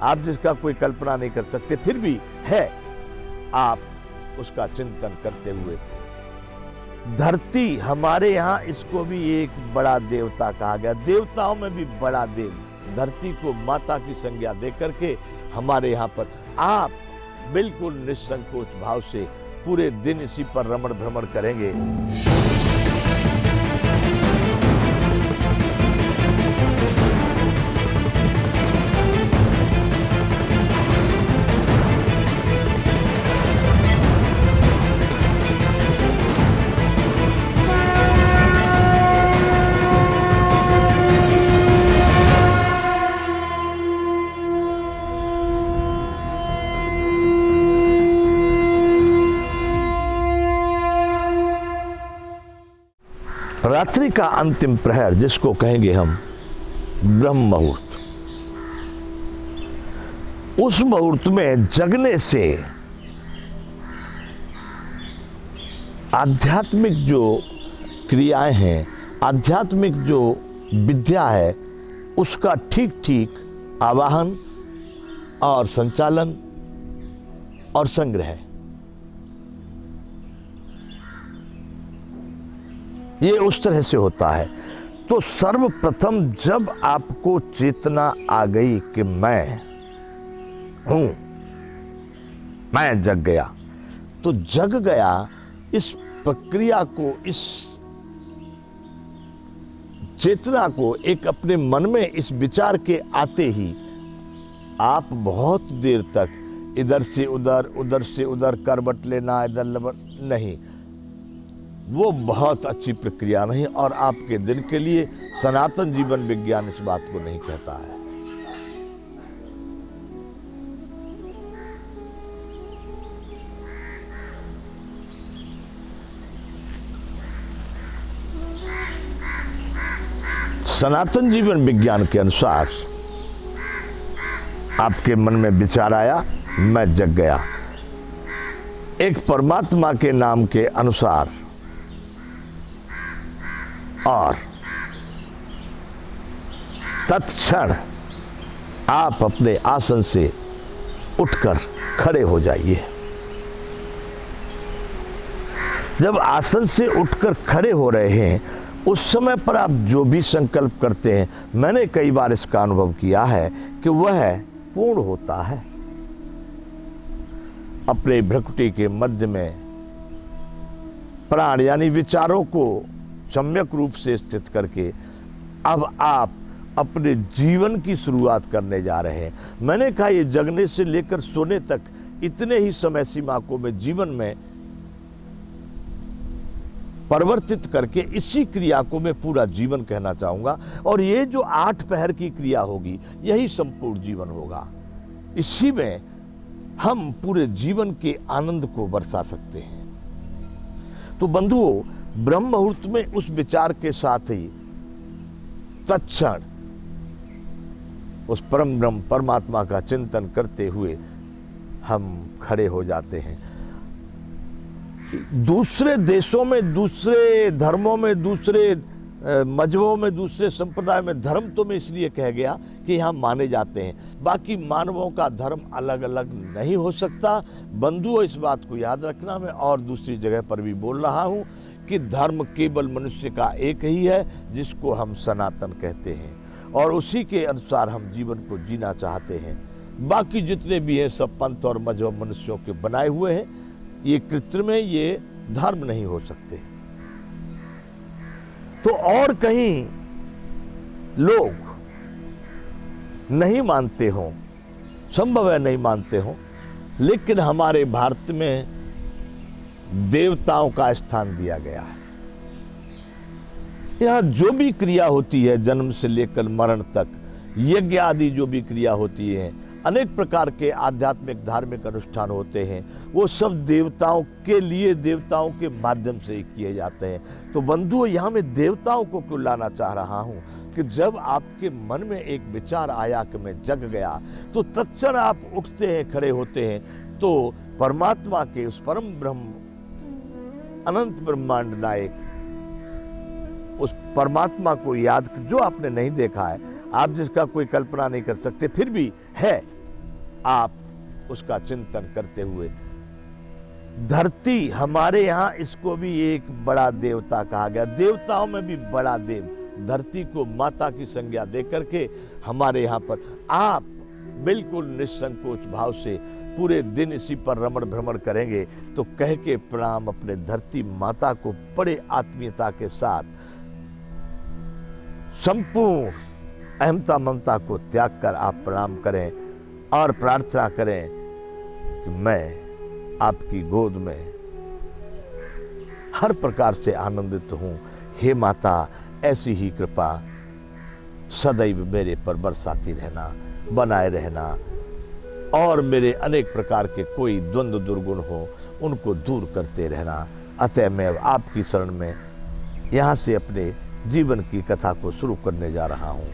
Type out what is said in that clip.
आप जिसका कोई कल्पना नहीं कर सकते, फिर भी है। आप उसका चिंतन करते हुए, धरती हमारे यहाँ इसको भी एक बड़ा देवता कहा गया, देवताओं में भी बड़ा देव, धरती को माता की संज्ञा देकर के हमारे यहाँ पर आप बिल्कुल निसंकोच भाव से पूरे दिन इसी पर रमण भ्रमण करेंगे। रात्रि का अंतिम प्रहर, जिसको कहेंगे हम ब्रह्म मुहूर्त, उस मुहूर्त में जगने से आध्यात्मिक जो क्रियाएं हैं, आध्यात्मिक जो विद्या है, उसका ठीक ठीक आवाहन और संचालन और संग्रह, ये उस तरह से होता है। तो सर्वप्रथम जब आपको चेतना आ गई कि मैं हूं, मैं जग गया, तो जग गया, इस प्रक्रिया को, इस चेतना को एक अपने मन में इस विचार के आते ही आप बहुत देर तक इधर से उधर, उधर से उधर करवट लेना, इधर नहीं, वो बहुत अच्छी प्रक्रिया नहीं, और आपके दिन के लिए सनातन जीवन विज्ञान इस बात को नहीं कहता है। सनातन जीवन विज्ञान के अनुसार आपके मन में विचार आया, मैं जग गया, एक परमात्मा के नाम के अनुसार, और तत्क्षण आप अपने आसन से उठकर खड़े हो जाइए। जब आसन से उठकर खड़े हो रहे हैं, उस समय पर आप जो भी संकल्प करते हैं, मैंने कई बार इसका अनुभव किया है कि वह पूर्ण होता है। अपने भ्रुकुटी के मध्य में प्राण यानी विचारों को सम्यक रूप से स्थित करके अब आप अपने जीवन की शुरुआत करने जा रहे हैं। मैंने कहा ये जगने से लेकर सोने तक इतने ही समय सीमा को मैं जीवन में परिवर्तित करके इसी क्रिया को मैं पूरा जीवन कहना चाहूंगा, और ये जो 8 पहर की क्रिया होगी, यही संपूर्ण जीवन होगा। इसी में हम पूरे जीवन के आनंद को बरसा सकते हैं। तो बंधुओं, ब्रह्म मुहूर्त में उस विचार के साथ ही तत्क्षण उस परम ब्रह्म परमात्मा का चिंतन करते हुए हम खड़े हो जाते हैं। दूसरे देशों में, दूसरे धर्मों में, दूसरे मजहबों में, दूसरे संप्रदाय में, धर्म तो मैं इसलिए कह गया कि यहाँ माने जाते हैं, बाकी मानवों का धर्म अलग अलग नहीं हो सकता। बंधुओं, इस बात को याद रखना, मैं और दूसरी जगह पर भी बोल रहा हूँ कि धर्म केवल मनुष्य का एक ही है, जिसको हम सनातन कहते हैं, और उसी के अनुसार हम जीवन को जीना चाहते हैं। बाकी जितने भी हैं सब पंथ और मजहब मनुष्यों के बनाए हुए हैं, ये कृत्रिम है, ये धर्म नहीं हो सकते। तो और कहीं लोग नहीं मानते हों, संभव है नहीं मानते हों, लेकिन हमारे भारत में देवताओं का स्थान दिया गया है। यहाँ जो भी क्रिया होती है, जन्म से लेकर मरण तक, यज्ञ आदि जो भी क्रिया होती है, अनेक प्रकार के आध्यात्मिक धार्मिक अनुष्ठान होते हैं, वो सब देवताओं के लिए, देवताओं के माध्यम से ही किए जाते हैं। तो बंधुओं, यहाँ मैं देवताओं को क्यों लाना चाह रहा हूँ कि जब आपके मन में एक विचार आया कि मैं जग गया, तो तत्क्षण आप उठते हैं, खड़े होते हैं, तो परमात्मा के उस परम ब्रह्म अनंत ब्रह्मांड नायक उस परमात्मा को याद, जो आपने नहीं देखा है, आप जिसका कोई कल्पना नहीं कर सकते, फिर भी है, आप उसका चिंतन करते हुए, धरती हमारे यहाँ इसको भी एक बड़ा देवता कहा गया, देवताओं में भी बड़ा देव, धरती को माता की संज्ञा दे करके हमारे यहाँ पर आप बिल्कुल निसंकोच भाव से पूरे दिन इसी पर रमण भ्रमण करेंगे तो कह के प्रणाम अपने धरती माता को बड़े आत्मीयता के साथ संपूर्ण अहमता ममता को त्याग कर आप प्रणाम करें और प्रार्थना करें कि मैं आपकी गोद में हर प्रकार से आनंदित हूं। हे माता, ऐसी ही कृपा सदैव मेरे पर बरसाती रहना, बनाए रहना, और मेरे अनेक प्रकार के कोई द्वंद्व दुर्गुण हो उनको दूर करते रहना। अतः मैं आपकी शरण में यहाँ से अपने जीवन की कथा को शुरू करने जा रहा हूँ।